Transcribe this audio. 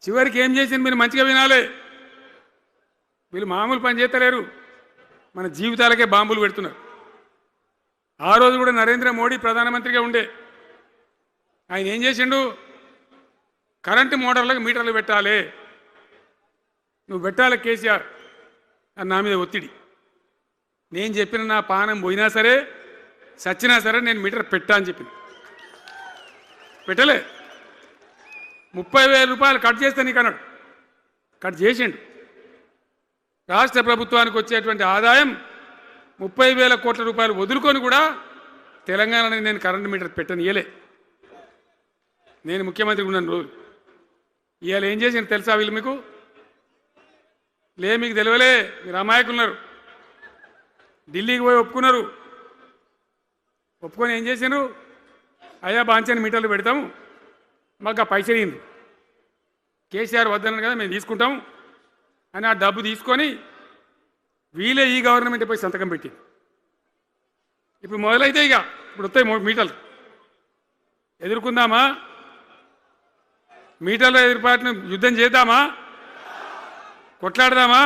చివరికి ఏం చేసింది మీరు మంచిగా వినాలి. వీళ్ళు మామూలు పని చేస్తలేరు, మన జీవితాలకే బాంబులు పెడుతున్నారు. ఆ రోజు కూడా నరేంద్ర మోడీ ప్రధానమంత్రిగా ఉండే ఆయన ఏం చేసిండు, కరెంటు మోటార్లకు మీటర్లు పెట్టాలి, నువ్వు పెట్టాలి కేసీఆర్ అని నా మీద ఒత్తిడి. నేను చెప్పిన నా పానం పోయినా సరే సచ్చినా సరే నేను మీటర్ పెట్టా అని చెప్పింది. పెట్టలే. 30,000 రూపాయలు కట్ చేస్తే నీకు అన్నాడు, కట్ చేసిండు. రాష్ట్ర ప్రభుత్వానికి వచ్చేటువంటి ఆదాయం 30,000 కోట్ల రూపాయలు వదులుకొని కూడా తెలంగాణని నేను కరెంటు మీటర్ పెట్టనియలే. నేను ముఖ్యమంత్రి ఉన్నాను రోజు. ఇవాళ ఏం చేసిండు తెలుసా వీళ్ళు మీకు? మీకు తెలియలే, మీరు అమాయకులున్నారు. ఢిల్లీకి పోయి ఒప్పుకున్నారు. ఒప్పుకొని ఏం చేశాను, అయ్యా బాంచని మీటర్లు పెడతాము, మాకు ఆ పైసలు ఇయ్యండి, కేసీఆర్ వద్దన్నారు కదా మేము తీసుకుంటాం అని ఆ డబ్బు తీసుకొని వీళ్ళే ఈ గవర్నమెంట్ పోయి సంతకం పెట్టి ఇప్పుడు మొదలైతే ఇక ఇప్పుడు వస్తాయి మీటర్లు. ఎదుర్కొందామా? మీటర్ల ఎదురుపాటును యుద్ధం చేద్దామా? కొట్లాడదామా?